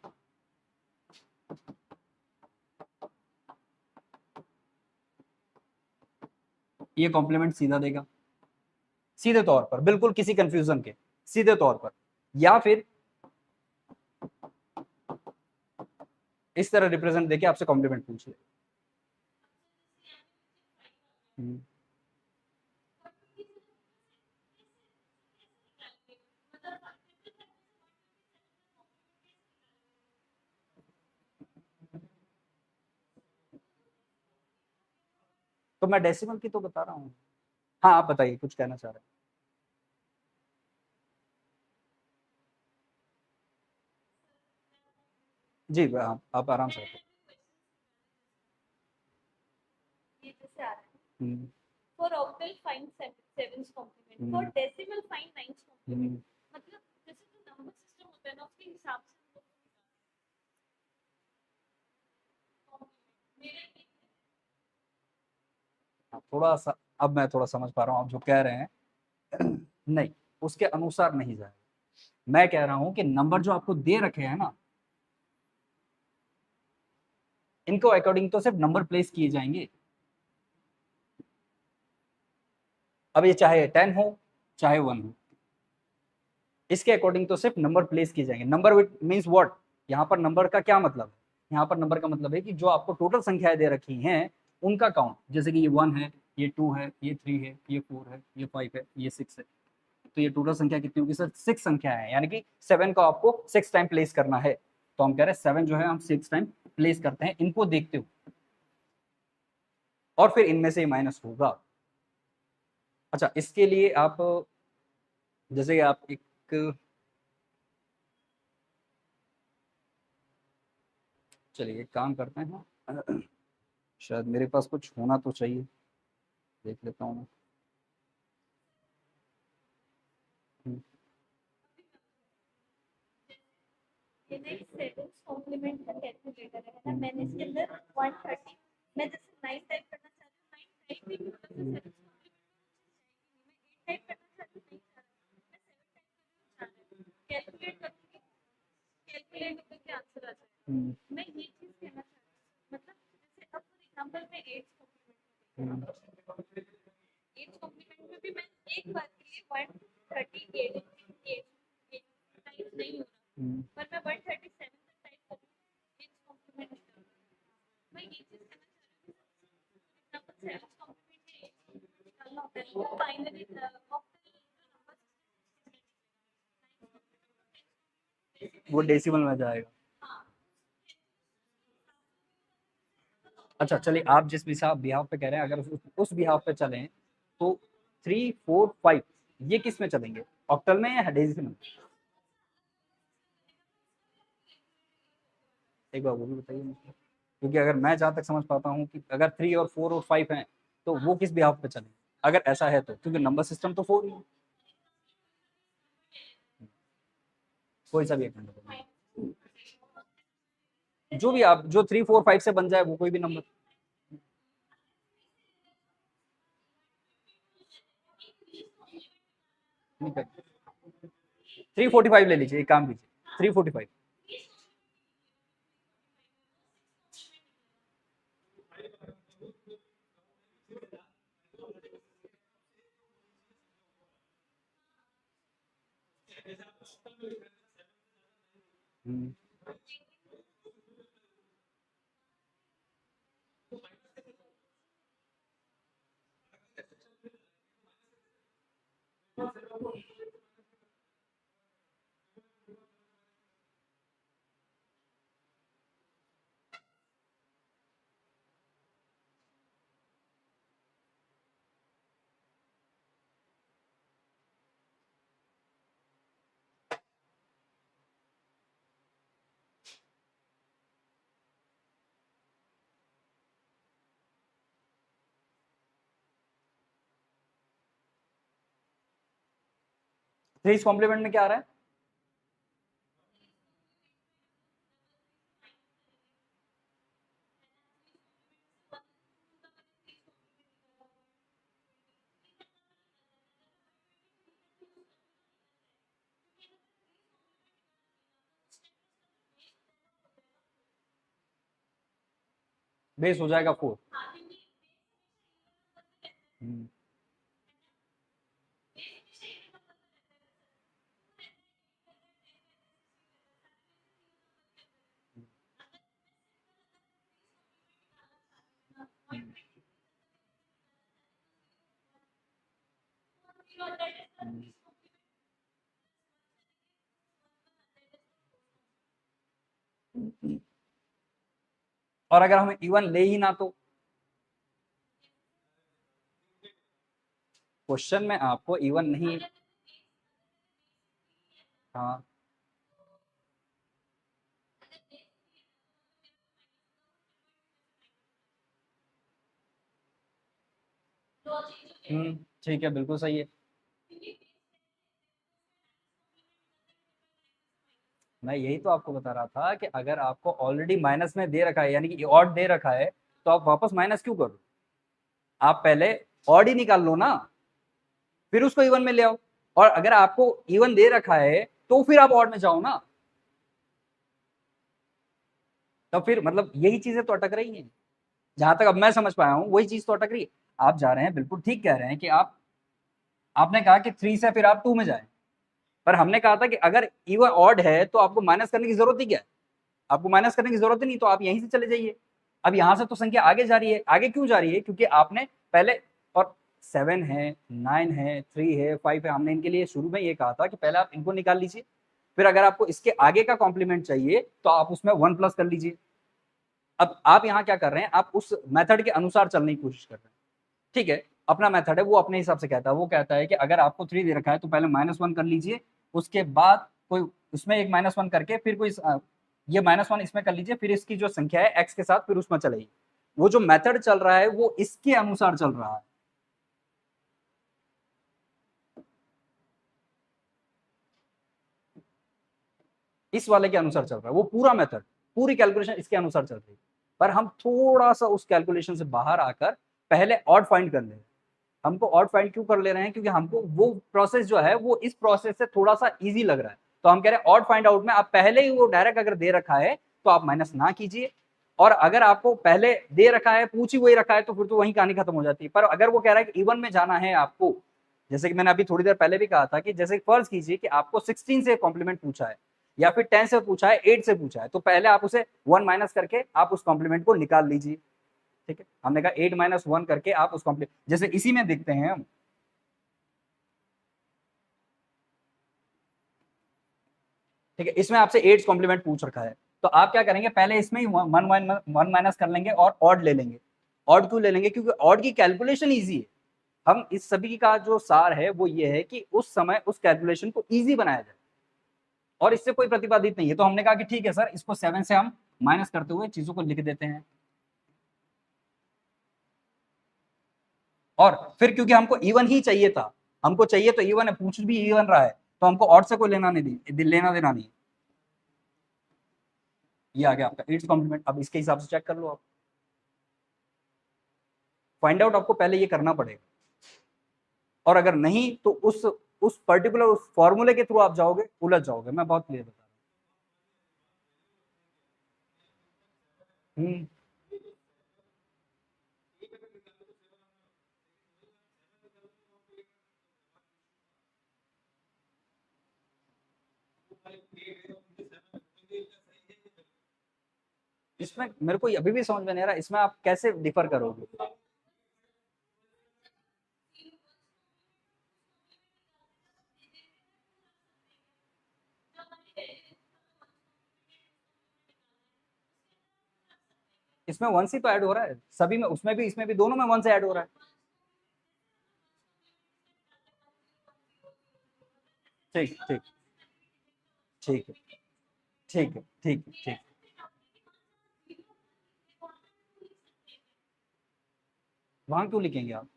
ये कॉम्प्लीमेंट सीधा देगा, सीधे तौर पर, बिल्कुल किसी कंफ्यूजन के, सीधे तौर पर, या फिर इस तरह रिप्रेजेंट देके आपसे कॉम्प्लीमेंट पूछ ले। तो मैं डेसिमल की तो बता रहा हूँ। हाँ आप बताइए, कुछ कहना चाह रहे हैं। जी आप आराम से बताइए। ये जैसे आ रहा है, for octal find sevens complement, for decimal find ninth complement. मतलब जैसे जो नंबर सिस्टम होता है ना, उसके हिसाब से थोड़ा सा अब मैं थोड़ा समझ पा रहा हूँ आप जो कह रहे हैं। नहीं, उसके अनुसार नहीं जाएगा। मैं कह रहा हूं कि नंबर जो आपको दे रखे हैं ना, इनको अकॉर्डिंग तो सिर्फ नंबर प्लेस किए जाएंगे। अब ये चाहे 10 हो चाहे 1 हो, इसके अकॉर्डिंग तो सिर्फ नंबर प्लेस किए जाएंगे। नंबर मीन्स व्हाट, यहाँ पर नंबर का क्या मतलब है? यहाँ पर नंबर का मतलब है कि जो आपको टोटल संख्याएं दे रखी हैं उनका काउंट, जैसे कि ये 1 है, ये 2 है, ये 3 है, ये 4 है, ये 5 है, ये 6 है। तो ये टोटल संख्या कितनी होगी सर? 6 संख्या है, यानी कि 7 को आपको 6 टाइम प्लेस करना है। तो हम कह रहे हैं 7 जो है हम 6 टाइम प्लेस करते हैं इनको देखते हुए, और फिर इनमें से माइनस होगा। अच्छा, इसके लिए आप जैसे आप एक, चलिए एक काम करते हैं। शायद मेरे पास कुछ होना तो चाहिए, देख लेता हूँ मैं। ये ना सेवंस कॉम्प्लीमेंट का कैलकुलेटर है ना, मैंने इसके अंदर 130, मैं जैसे 9 टाइप करना चाहती हूँ, 9 टाइप भी मतलब सेवंस कॉम्प्लीमेंट मैं 8 टाइप करना चाहती हूँ, मैं 7 टाइप करना चाहती हूँ, कैलकुलेट करूँगी, कैलकुलेट करके आंसर आ जाएगा। मैं ये चीज कहना चाहती हूँ, मतलब जैसे अब फॉर एग्जांपल मैं 8 कॉम्प्लीमेंट में भी मैं एक बार के लिए 138 टाइप नहीं हो रहा, पर मैं 137 तक टाइप करूँगी, 8 कॉम्प्लीमेंट मैं ये चीज कहना चाह रही हूँ। एग्जांपल 7 कॉम्प्लीमेंट में निकालना होता है तो फाइनली वो डेसिमल में जाएगा। अच्छा चलिए, आप जिस बिहाव पे कह रहे हैं, अगर उस बिहाव पे चलें तो 3 4 5 ये किस में चलेंगे, ऑक्टल में या डेसिमल में? एक बार वो भी बताइए मुझे, क्योंकि अगर मैं जहाँ तक समझ पाता हूँ कि अगर 3 और 4 और 5 हैं तो वो किस बिहाव पे चलेंगे, अगर ऐसा है तो, क्योंकि नंबर सिस्टम तो 4 ही है। कोई सा भी एक नंबर, जो भी आप, जो 3 4 5 से बन जाए वो कोई भी नंबर। 345 ले लीजिए, एक काम कीजिए 345। हम्म, तो इस कॉम्प्लीमेंट में क्या आ रहा है? बेस हो जाएगा 4। और अगर हमें इवन ले ही ना तो क्वेश्चन में आपको इवन नहीं, हाँ ठीक है, बिल्कुल सही है। मैं यही तो आपको बता रहा था कि अगर आपको ऑलरेडी माइनस में दे रखा है, यानी कि ऑड दे रखा है, तो आप वापस माइनस क्यों करो? आप पहले ऑड ही निकाल लो ना, फिर उसको इवन में ले आओ। और अगर आपको इवन दे रखा है तो फिर आप ऑड में जाओ ना। तो फिर मतलब यही चीजें तो अटक रही हैं, जहां तक अब मैं समझ पाया हूं वही चीज तो अटक रही है। आप जा रहे हैं, बिल्कुल ठीक कह रहे हैं कि आपने कहा कि 3 से फिर आप 2 में जाए, पर हमने कहा था कि अगर इवन ऑड है तो आपको माइनस करने की जरूरत ही क्या है? आपको माइनस करने की जरूरत ही नहीं, तो आप यहीं से चले जाइए। अब यहां से तो संख्या आगे जा रही है, आगे क्यों जा रही है? क्योंकि आपने पहले, और 7 है, 9 है, 3 है, 5 है, हमने इनके लिए शुरू में ये कहा था कि पहले आप इनको निकाल लीजिए, फिर अगर आपको इसके आगे का कॉम्प्लीमेंट चाहिए तो आप उसमें 1 प्लस कर लीजिए। अब आप यहाँ क्या कर रहे हैं, आप उस मेथड के अनुसार चलने की कोशिश कर रहे हैं। ठीक है, अपना मेथड है, वो अपने हिसाब से कहता है। वो कहता है कि अगर आपको 3 दे रखा है तो पहले -1 कर लीजिए, उसके बाद कोई उसमें एक -1 करके फिर कोई ये -1 इसमें कर लीजिए, फिर इसकी जो संख्या है x के साथ फिर उसमें चलेगी। वो जो मेथड चल रहा है वो इसके अनुसार चल रहा है। इस वाले के अनुसार चल रहा है वो पूरा मेथड, पूरी कैलकुलेशन इसके अनुसार चल रही है। पर हम थोड़ा सा उस कैलकुलेशन से बाहर आकर पहले ऑड फाइंड कर ले रहे हैं। हमको ऑड फाइंड क्यों कर ले रहे हैं? क्योंकि हमको वो प्रोसेस जो है वो इस प्रोसेस से थोड़ा सा इजी लग रहा है, तो हम कह रहे हैं ऑड फाइंड आउट में आप पहले ही वो डायरेक्ट अगर दे रखा है तो आप माइनस ना कीजिए, और अगर आपको पहले दे रखा है, पूछ ही वही रखा है, तो फिर तो वही कहानी खत्म हो जाती है। पर अगर वो कह रहा है कि इवन में जाना है आपको, जैसे कि मैंने अभी थोड़ी देर पहले भी कहा था कि जैसे फर्ज कीजिए कि आपको 16 से कॉम्प्लीमेंट पूछा है, या फिर 10 से पूछा है, 8 से पूछा है, तो पहले आप उसे 1 माइनस करके आप उस कॉम्प्लीमेंट को निकाल लीजिए। ठीक है, हमने कहा 8 माइनस 1 करके आप उस कॉम्प्लीमेंट, जैसे इसी में देखते हैं हम, ठीक है, इसमें आपसे 8 कॉम्प्लीमेंट पूछ रखा है, तो आप क्या करेंगे, पहले इसमें ही 1 माइनस कर लेंगे और ऑड ले लेंगे। ऑड क्यों ले लेंगे? क्योंकि ऑड की कैलकुलेशन ईजी है। हम इस सभी का जो सार है वो ये है कि उस समय उस कैलकुलेशन को ईजी बनाया जाए, और इससे कोई प्रतिपादित नहीं है। तो हमने कहा कि ठीक है सर, इसको 7 से हम माइनस करते हुए चीजों को लिख देते हैं। और फिर क्योंकि हमको इवन ही चाहिए था, हमको चाहिए तो इवन है, पूछ भी इवन रहा है, तो हमको ऑड से कोई लेना देना नहीं। ये आ गया आपका 8 कॉम्प्लीमेंट। अब इसके हिसाब से चेक कर लो आप, फाइंड आउट आपको पहले ये करना पड़ेगा, और अगर नहीं तो उस पर्टिकुलर उस फॉर्मूले के थ्रू आप जाओगे, उलझ जाओगे। मैं बहुत क्लियर बता रहा हूँ। इसमें मेरे को अभी भी समझ में नहीं आ रहा, इसमें आप कैसे डिफर करोगे? इसमें 1 से तो ऐड हो रहा है सभी में, उसमें भी इसमें भी, दोनों में 1 से ऐड हो रहा है। ठीक ठीक ठीक है, ठीक है, ठीक है, ठीक। वहां क्यों लिखेंगे आप?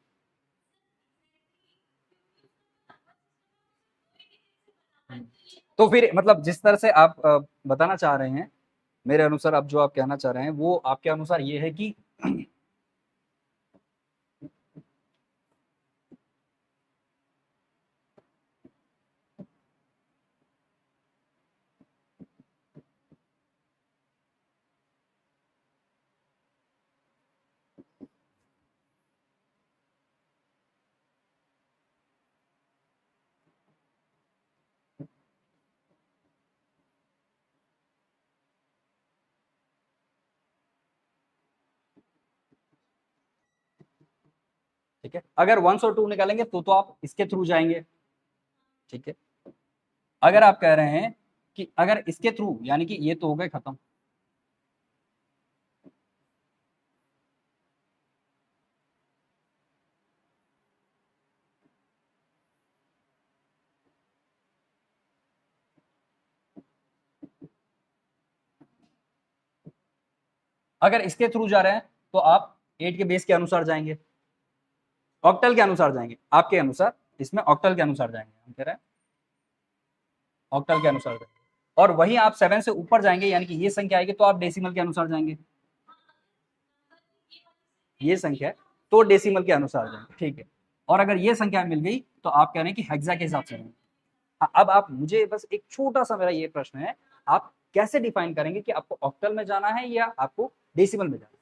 तो फिर मतलब जिस तरह से आप बताना चाह रहे हैं, मेरे अनुसार अब जो आप कहना चाह रहे हैं वो आपके अनुसार ये है कि ठीक है, अगर 1 और 2 निकालेंगे तो आप इसके थ्रू जाएंगे। ठीक है, अगर आप कह रहे हैं कि अगर इसके थ्रू, यानी कि ये तो हो गए खत्म। अगर इसके थ्रू जा रहे हैं तो आप 8 के बेस के अनुसार जाएंगे, ऑक्टल के अनुसार जाएंगे, आपके अनुसार इसमें ऑक्टल के अनुसार जाएंगे, हम कह रहे हैं ऑक्टल के अनुसार जाएंगे। और वही आप 7 से ऊपर जाएंगे, यानी कि ये संख्या आएगी तो आप डेसिमल के अनुसार जाएंगे, ये संख्या है तो डेसिमल के अनुसार जाएंगे। ठीक है, और अगर ये संख्या मिल गई तो आप कह रहे हैं कि हेक्सा के हिसाब से जाएंगे। हाँ, अब आप मुझे बस एक छोटा सा मेरा ये प्रश्न है, आप कैसे डिफाइन करेंगे कि आपको ऑक्टल में जाना है या आपको डेसिमल में जाना है?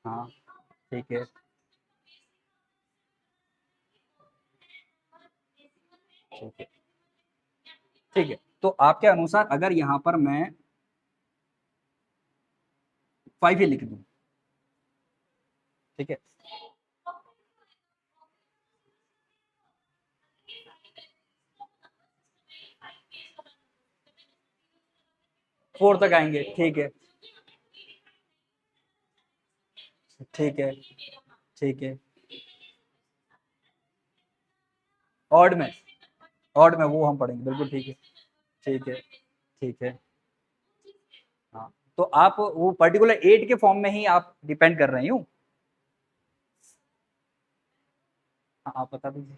हाँ ठीक है, ठीक है, ठीक है, तो आपके अनुसार अगर यहाँ पर मैं 5 ही लिख दूं, ठीक है, 4 तक आएंगे। ठीक है, ठीक है, ठीक है, ऑड में, ऑड में वो हम पढ़ेंगे, बिल्कुल ठीक है, ठीक है, ठीक है। हाँ, तो आप वो पर्टिकुलर 8 के फॉर्म में ही आप डिपेंड कर रहे हो। हाँ, आप बता दीजिए।